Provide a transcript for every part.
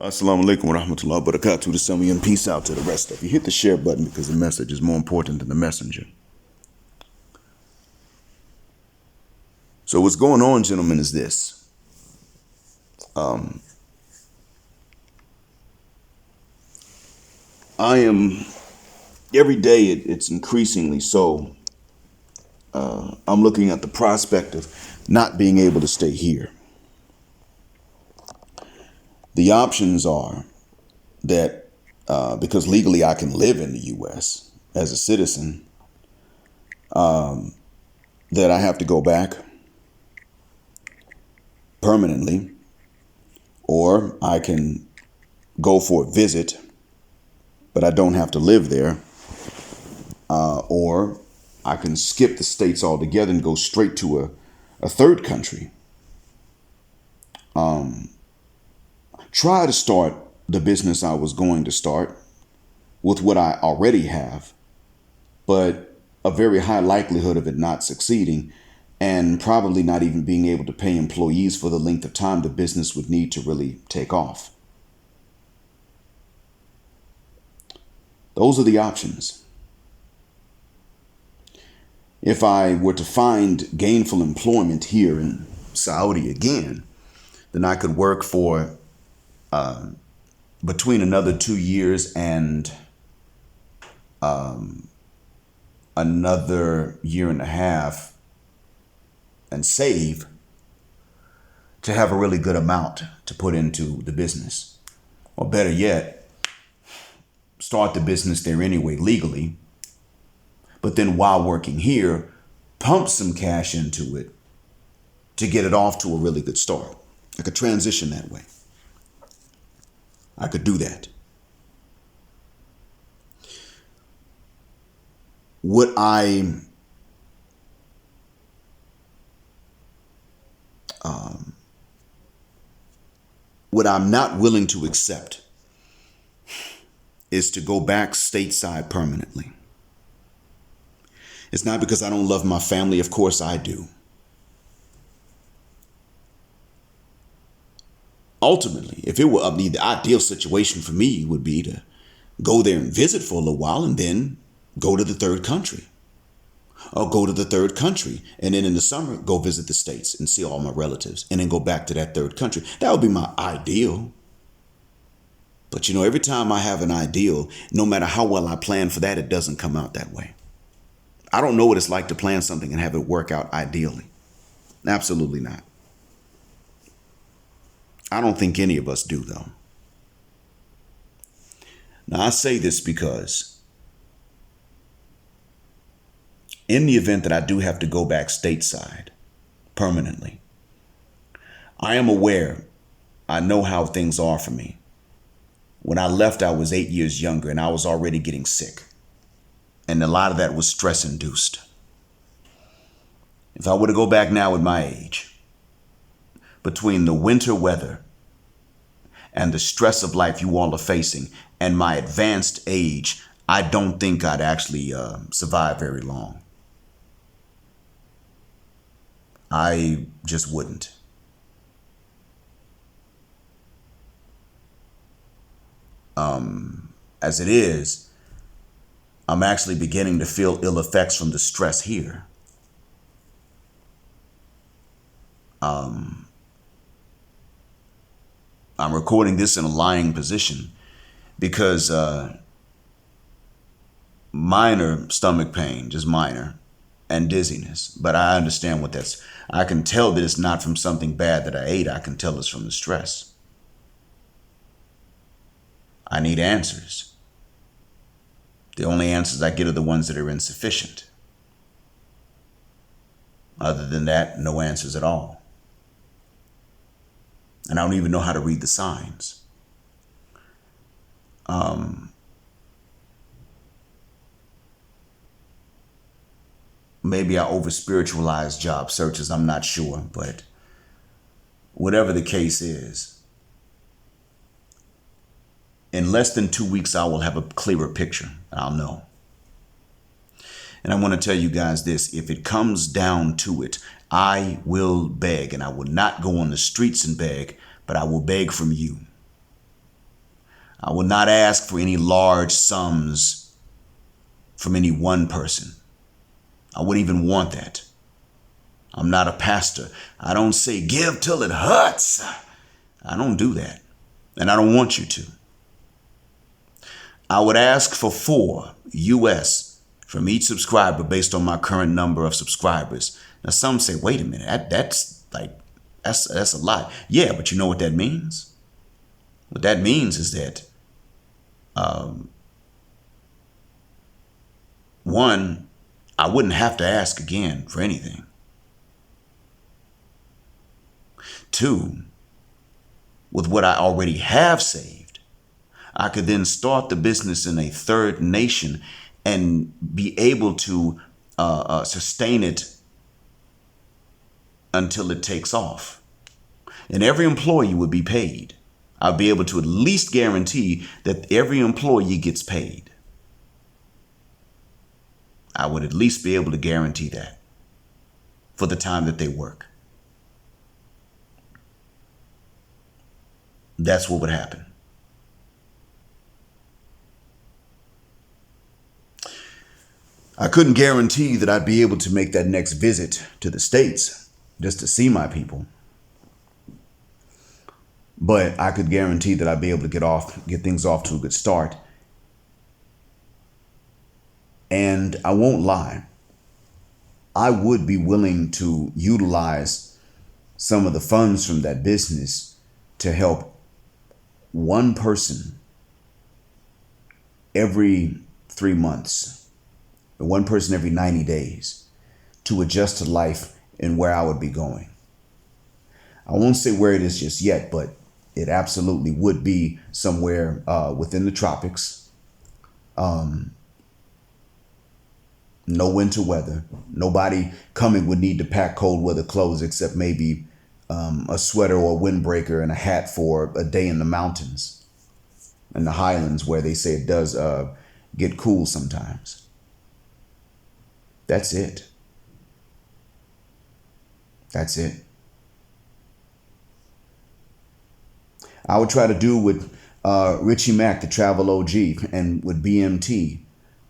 Assalamu alaikum wa rahmatullahi wa barakatuh to some of you, and peace out to the rest of you. Hit the share button because the message is more important than the messenger. So what's going on, gentlemen, is this. I am, every day it's increasingly so, I'm looking at the prospect of not being able to stay here. The options are that because legally I can live in the U.S. as a citizen, that I have to go back permanently, or I can go for a visit, but I don't have to live there, or I can skip the states altogether and go straight to a third country. Try to start the business I was going to start with what I already have, but a very high likelihood of it not succeeding and probably not even being able to pay employees for the length of time the business would need to really take off. Those are the options. If I were to find gainful employment here in Saudi again, then I could work for between another 2 years and another year and a half and save to have a really good amount to put into the business. Or better yet, start the business there anyway legally, but then while working here, pump some cash into it to get it off to a really good start. I could transition that way. I could do that. What I'm not willing to accept is to go back stateside permanently. It's not because I don't love my family. Of course I do. Ultimately, if it were the ideal situation for me would be to go there and visit for a little while and then go to the third country. Or go to the third country and then in the summer go visit the States and see all my relatives and then go back to that third country. That would be my ideal. But every time I have an ideal, no matter how well I plan for that, it doesn't come out that way. I don't know what it's like to plan something and have it work out ideally. Absolutely not. I don't think any of us do, though. Now, I say this because in the event that I do have to go back stateside permanently, I am aware, I know how things are for me. When I left, I was 8 years younger and I was already getting sick. And a lot of that was stress induced. If I were to go back now at my age, between the winter weather and the stress of life you all are facing and my advanced age, I don't think I'd actually survive very long. I just wouldn't. As it is, I'm actually beginning to feel ill effects from the stress here. I'm recording this in a lying position because minor stomach pain, just minor, and dizziness. But I understand what that's. I can tell that it's not from something bad that I ate. I can tell it's from the stress. I need answers. The only answers I get are the ones that are insufficient. Other than that, no answers at all. And I don't even know how to read the signs. Maybe I over-spiritualize job searches. I'm not sure. But whatever the case is, in less than 2 weeks, I will have a clearer picture. I'll know. And I want to tell you guys this. If it comes down to it, I will beg, and I will not go on the streets and beg, but I will beg from you. I will not ask for any large sums from any one person. I wouldn't even want that. I'm not a pastor. I don't say give till it hurts. I don't do that. And I don't want you to. I would ask for $4 from each subscriber based on my current number of subscribers. Now some say, wait a minute, that's a lot. Yeah, but you know what that means? What that means is that one, I wouldn't have to ask again for anything. 2, with what I already have saved, I could then start the business in a third nation and be able to sustain it until it takes off. And every employee would be paid. I'll be able to at least guarantee that every employee gets paid. I would at least be able to guarantee that for the time that they work. That's what would happen. I couldn't guarantee that I'd be able to make that next visit to the States just to see my people. But I could guarantee that I'd be able to get things off to a good start. And I won't lie, I would be willing to utilize some of the funds from that business to help one person every 3 months, or one person every 90 days to adjust to life and where I would be going. I won't say where it is just yet, but it absolutely would be somewhere within the tropics. No winter weather. Nobody coming would need to pack cold weather clothes except maybe a sweater or a windbreaker and a hat for a day in the mountains and the highlands where they say it does get cool sometimes. That's it. That's it. I would try to do with Richie Mack, the travel OG, and with BMT.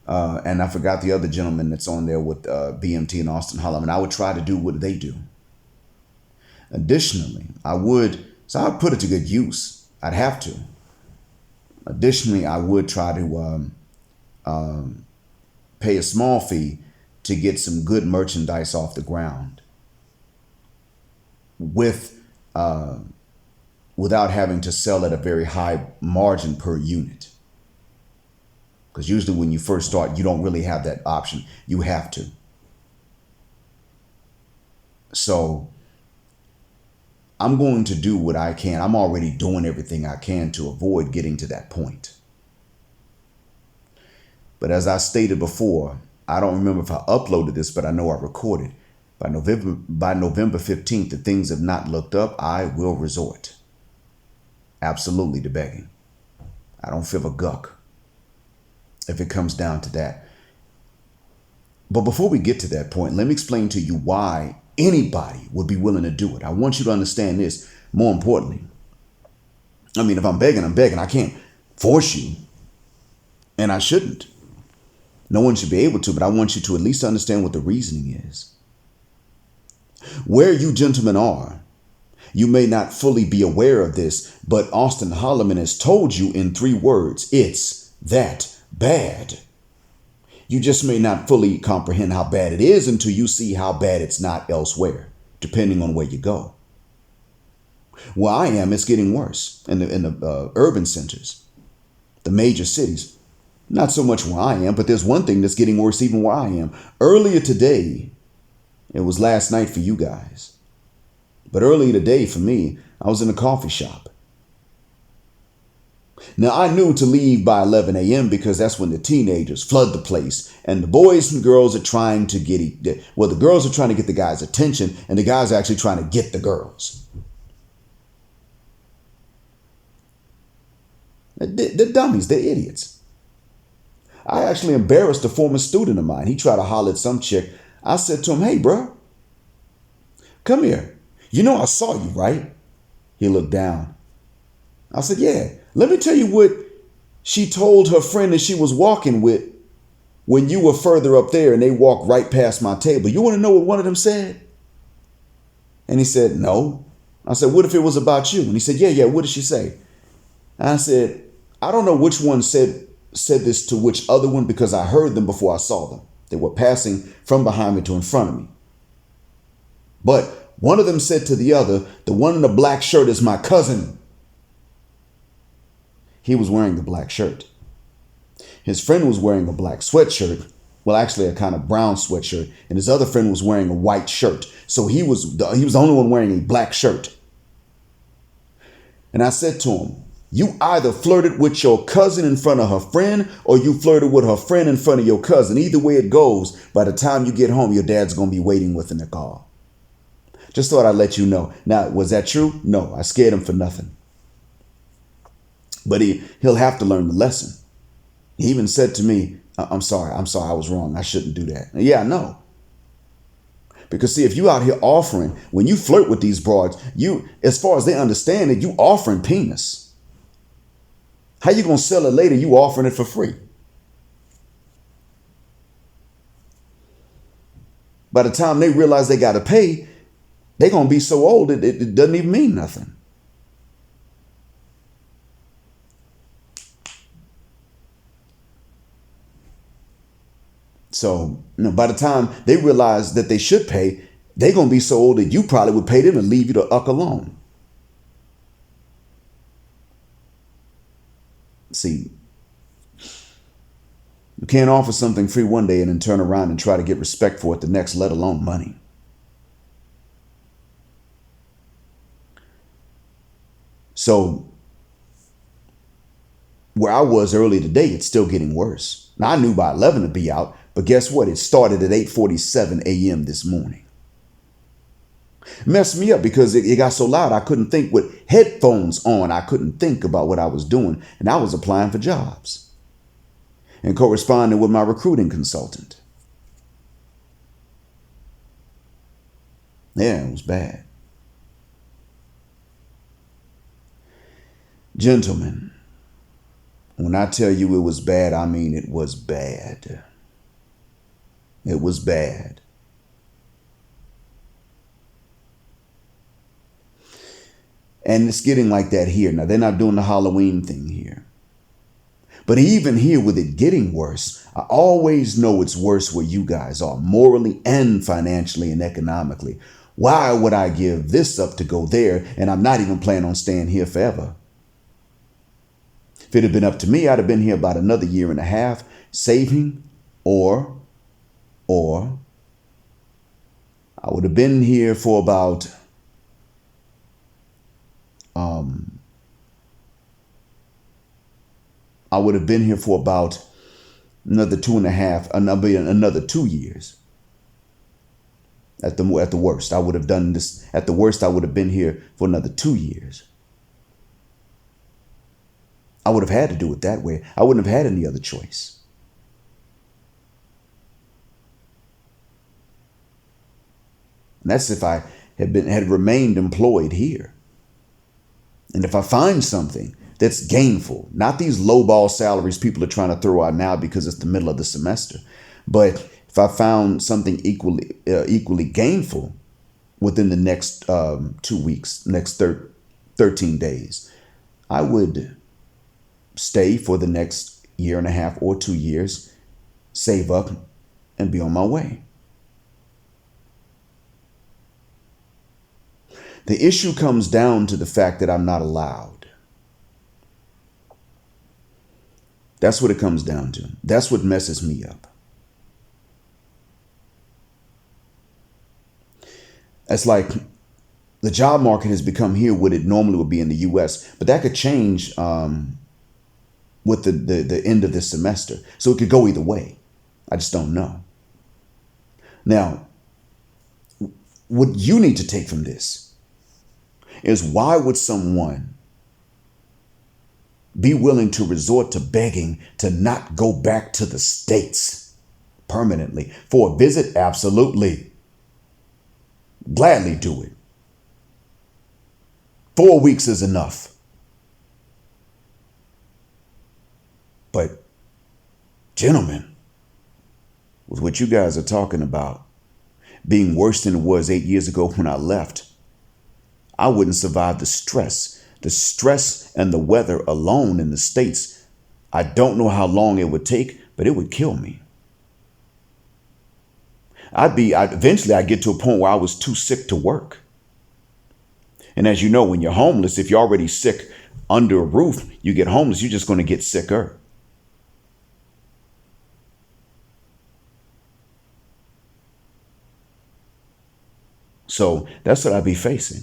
And I forgot the other gentleman that's on there with BMT and Auston Holleman. I would try to do what they do. Additionally, I would put it to good use. I'd have to. Additionally, I would try to pay a small fee to get some good merchandise off the ground without having to sell at a very high margin per unit. Because usually when you first start, you don't really have that option. You have to. So I'm going to do what I can. I'm already doing everything I can to avoid getting to that point. But as I stated before, I don't remember if I uploaded this, but I know I recorded. By November 15th, if things have not looked up, I will resort absolutely to begging. I don't feel a guck if it comes down to that. But before we get to that point, let me explain to you why anybody would be willing to do it. I want you to understand this. More importantly, I mean, if I'm begging, I'm begging. I can't force you, and I shouldn't. No one should be able to, but I want you to at least understand what the reasoning is. Where you gentlemen are, you may not fully be aware of this, but Auston Holleman has told you in 3 words, it's that bad. You just may not fully comprehend how bad it is until you see how bad it's not elsewhere, depending on where you go. Where I am, it's getting worse in the urban centers, the major cities. Not so much where I am, but there's one thing that's getting worse even where I am. Earlier today, it was last night for you guys, but earlier today for me, I was in a coffee shop. Now, I knew to leave by 11 a.m. because that's when the teenagers flood the place and the boys and girls are trying to the girls are trying to get the guys' attention and the guys are actually trying to get the girls. They're dummies. They're idiots. I actually embarrassed a former student of mine. He tried to holler at some chick. I said to him, hey, bro, come here. You know I saw you, right? He looked down. I said, yeah. Let me tell you what She told her friend that she was walking with when you were further up there and they walked right past my table. You want to know what one of them said? And he said, no. I said, what if it was about you? And he said, yeah, what did she say? And I said, I don't know which one said this to which other one because I heard them before I saw them. They were passing from behind me to in front of me. But one of them said to the other, the one in the black shirt is my cousin. He was wearing the black shirt. His friend was wearing a black sweatshirt. Well, actually a kind of brown sweatshirt. And his other friend was wearing a white shirt. So he was the only one wearing a black shirt. And I said to him, you either flirted with your cousin in front of her friend or you flirted with her friend in front of your cousin. Either way it goes, by the time you get home, your dad's going to be waiting within the car. Just thought I'd let you know. Now, was that true? No, I scared him for nothing. But he'll have to learn the lesson. He even said to me, I'm sorry, I was wrong. I shouldn't do that. Yeah, I know. Because see, if you out here offering, when you flirt with these broads, you, as far as they understand it, you offering penis. How you going to sell it later? You offering it for free. By the time they realize they got to pay, they're going to be so old it doesn't even mean nothing. So, by the time they realize that they should pay, they're going to be so old that you probably would pay them and leave you to uck alone. See, you can't offer something free one day and then turn around and try to get respect for it the next, let alone money. So where I was early today, it's still getting worse. Now, I knew by 11 to be out, but guess what? It started at 8:47 a.m. this morning. Messed me up because it got so loud I couldn't think with headphones on. I couldn't think about what I was doing, and I was applying for jobs and corresponding with my recruiting consultant. Yeah, it was bad. Gentlemen, when I tell you it was bad, I mean it was bad. It was bad. And it's getting like that here. Now, they're not doing the Halloween thing here. But even here with it getting worse, I always know it's worse where you guys are, morally and financially and economically. Why would I give this up to go there? And I'm not even planning on staying here forever. If it had been up to me, I'd have been here about another year and a half, saving, or I would have been here for about another 2.5, another 2 years. At the worst, I would have done this. At the worst, I would have been here for another 2 years. I would have had to do it that way. I wouldn't have had any other choice. And that's if I had remained employed here. And if I find something that's gainful, not these lowball salaries people are trying to throw out now because it's the middle of the semester, but if I found something equally gainful within the next 2 weeks, next 13 days, I would stay for the next year and a half or 2 years, save up, and be on my way. The issue comes down to the fact that I'm not allowed. That's what it comes down to. That's what messes me up. It's like the job market has become here what it normally would be in the U.S., but that could change with the end of this semester. So it could go either way. I just don't know. Now, what you need to take from this is, why would someone be willing to resort to begging to not go back to the States permanently for a visit? Absolutely. Gladly do it. 4 weeks is enough. Gentlemen, with what you guys are talking about being worse than it was 8 years ago when I left, I wouldn't survive the stress. The stress and the weather alone in the States, I don't know how long it would take, but it would kill me. Eventually I'd get to a point where I was too sick to work. And as you know, when you're homeless, if you're already sick under a roof, you get homeless, you're just going to get sicker. So that's what I'd be facing.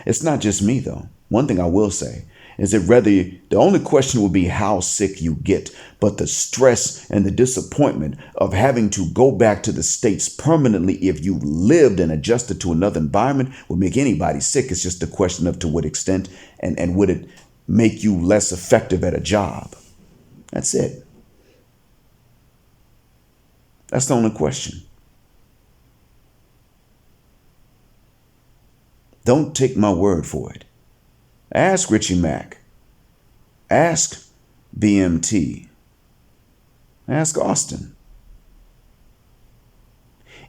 It's not just me, though. One thing I will say is that the only question would be how sick you get, but the stress and the disappointment of having to go back to the States permanently if you lived and adjusted to another environment would make anybody sick. It's just a question of to what extent and would it make you less effective at a job? That's it. That's the only question. Don't take my word for it. Ask Richie Mack. Ask BMT. Ask Auston.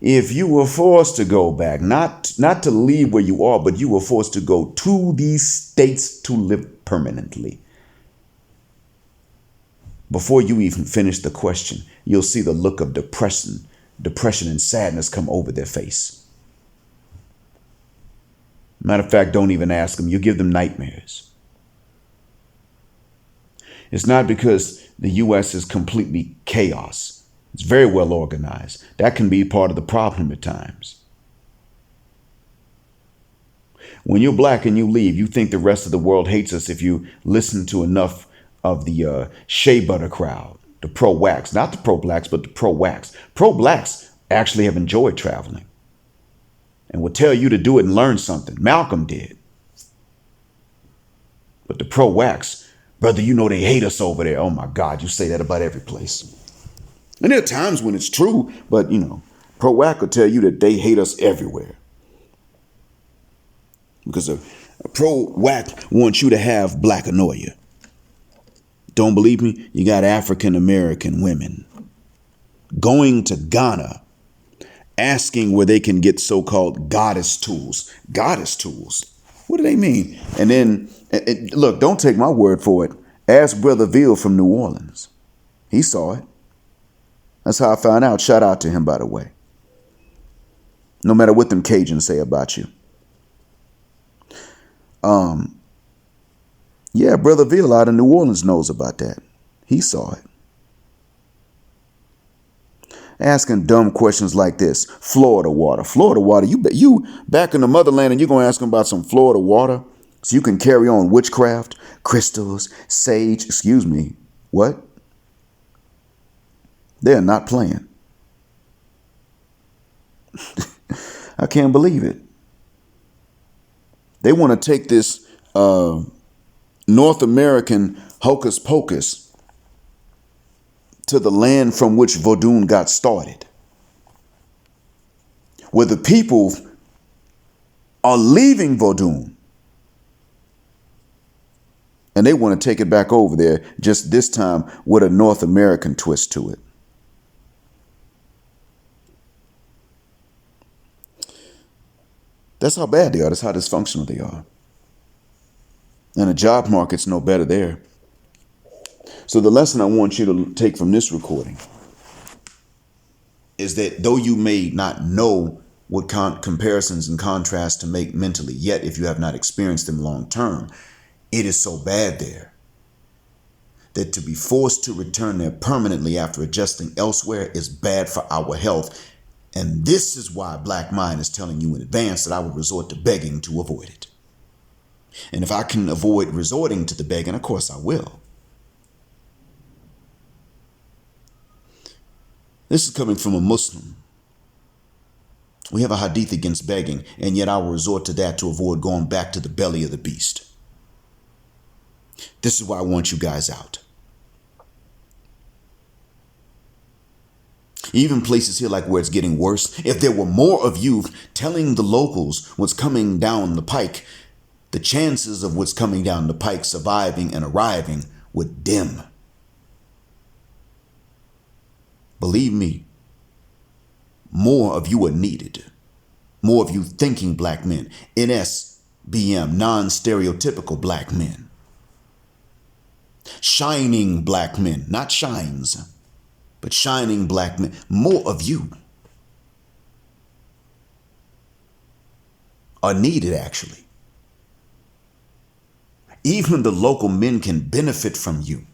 If you were forced to go back, not to leave where you are, but you were forced to go to these states to live permanently, before you even finish the question, you'll see the look of depression and sadness come over their face. Matter of fact, don't even ask them. You give them nightmares. It's not because the U.S. is completely chaos. It's very well organized. That can be part of the problem at times. When you're black and you leave, you think the rest of the world hates us if you listen to enough of the shea butter crowd, the pro-wax, not the pro-blacks, but the pro-wax. Pro-blacks actually have enjoyed traveling and will tell you to do it and learn something. Malcolm did. But the pro-wax, brother, you know they hate us over there. Oh my God, you say that about every place. And there are times when it's true, but pro-wax will tell you that they hate us everywhere. Because a pro-wax wants you to have blackanoia. Don't believe me? You got African American women going to Ghana asking where they can get so-called goddess tools. Goddess tools? What do they mean? And then, look, don't take my word for it. Ask Brother Ville from New Orleans. He saw it. That's how I found out. Shout out to him, by the way. No matter what them Cajuns say about you. Yeah, Brother Ville out of New Orleans knows about that. He saw it. Asking dumb questions like this. Florida water. Florida water. You back in the motherland and you're going to ask them about some Florida water so you can carry on witchcraft, crystals, sage. Excuse me. What? They're not playing. I can't believe it. They want to take this North American hocus pocus to the land from which Vodun got started, where the people are leaving Vodun, and they want to take it back over there, just this time with a North American twist to it. That's how bad they are. That's how dysfunctional they are. And the job market's no better there. So the lesson I want you to take from this recording is that though you may not know what comparisons and contrasts to make mentally, yet if you have not experienced them long term, it is so bad there that to be forced to return there permanently after adjusting elsewhere is bad for our health. And this is why Black Mind is telling you in advance that I will resort to begging to avoid it. And if I can avoid resorting to the begging, of course I will. This is coming from a Muslim. We have a hadith against begging, and yet I will resort to that to avoid going back to the belly of the beast. This is why I want you guys out. Even places here like where it's getting worse, if there were more of you telling the locals what's coming down the pike, the chances of what's coming down the pike surviving and arriving would dim. Believe me, more of you are needed. More of you thinking black men. NSBM, non-stereotypical black men. Shining black men, not shines, but shining black men. More of you are needed, actually. Even the local men can benefit from you.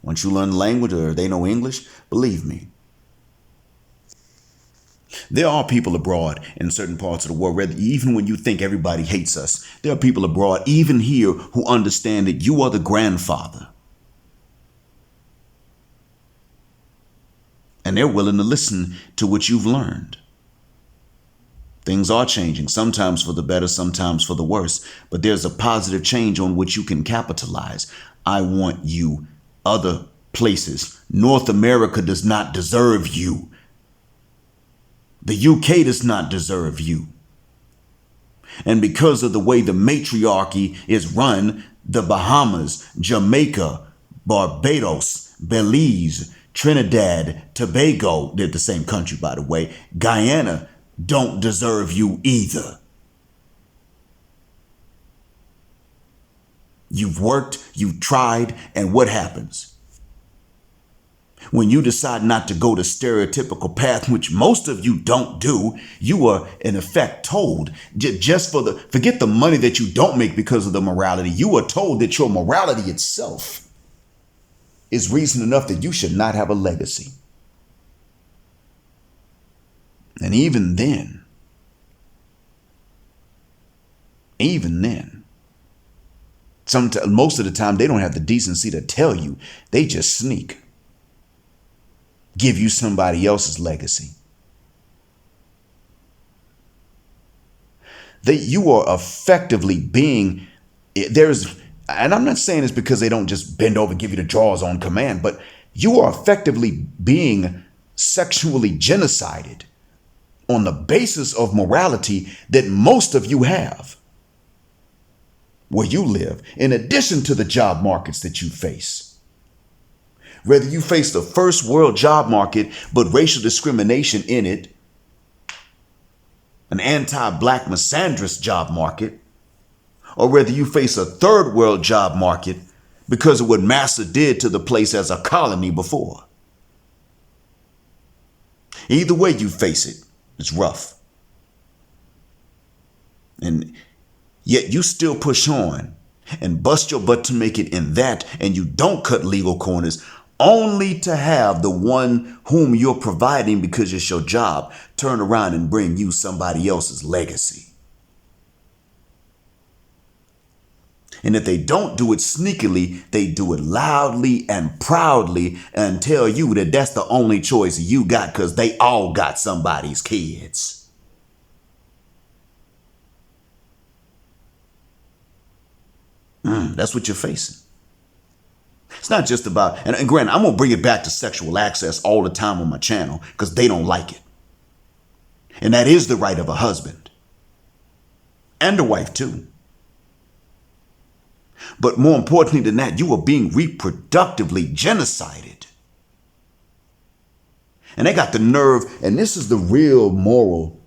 Once you learn language or they know English, believe me. There are people abroad in certain parts of the world, even when you think everybody hates us, there are people abroad, even here, who understand that you are the grandfather. And they're willing to listen to what you've learned. Things are changing, sometimes for the better, sometimes for the worse, but there's a positive change on which you can capitalize. I want you other places. North America does not deserve you. The UK does not deserve you. And because of the way the matriarchy is run, the Bahamas, Jamaica, Barbados, Belize, Trinidad, Tobago, they're the same country, by the way, Guyana don't deserve you either. You've worked, you've tried, and what happens? When you decide not to go the stereotypical path, which most of you don't do, you are in effect told, forget the money that you don't make because of the morality. You are told that your morality itself is reason enough that you should not have a legacy. And even then, most of the time they don't have the decency to tell you. They just sneak. Give you somebody else's legacy. That you are effectively being, and I'm not saying this because they don't just bend over and give you the drawers on command, but you are effectively being sexually genocided on the basis of morality that most of you have where you live, in addition to the job markets that you face. Whether you face the first world job market, but racial discrimination in it, an anti-black misandrist job market, or whether you face a third world job market because of what Massa did to the place as a colony before. Either way you face it, it's rough. And yet you still push on and bust your butt to make it in that, and you don't cut legal corners, only to have the one whom you're providing because it's your job turn around and bring you somebody else's legacy. And if they don't do it sneakily, they do it loudly and proudly and tell you that that's the only choice you got because they all got somebody's kids. That's what you're facing. It's not just about, and granted, I'm going to bring it back to sexual access all the time on my channel because they don't like it. And that is the right of a husband and a wife too. But more importantly than that, you are being reproductively genocided. And they got the nerve, and this is the real moral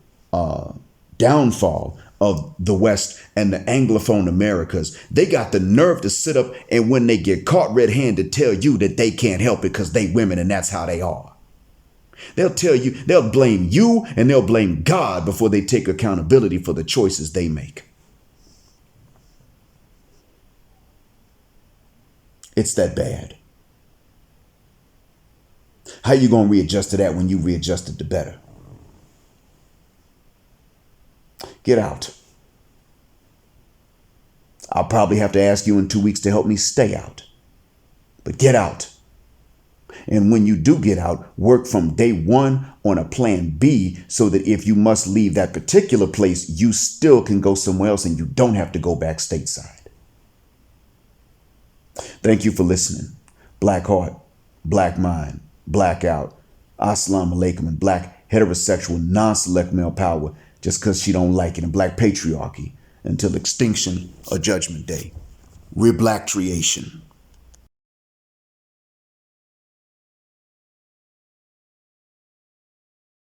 downfall of the West and the Anglophone Americas. They got the nerve to sit up and when they get caught red-handed tell you that they can't help it because they women and that's how they are. They'll tell you, they'll blame you and they'll blame God before they take accountability for the choices they make. It's that bad. How you going to readjust to that when you readjusted to better? Get out. I'll probably have to ask you in 2 weeks to help me stay out. But get out. And when you do get out, work from day one on a plan B so that if you must leave that particular place, you still can go somewhere else and you don't have to go back stateside. Thank you for listening. Black heart, black mind, blackout, assalamu alaikum, and black heterosexual non-select male power just because she don't like it, and black patriarchy until extinction or judgment day. We're black creation.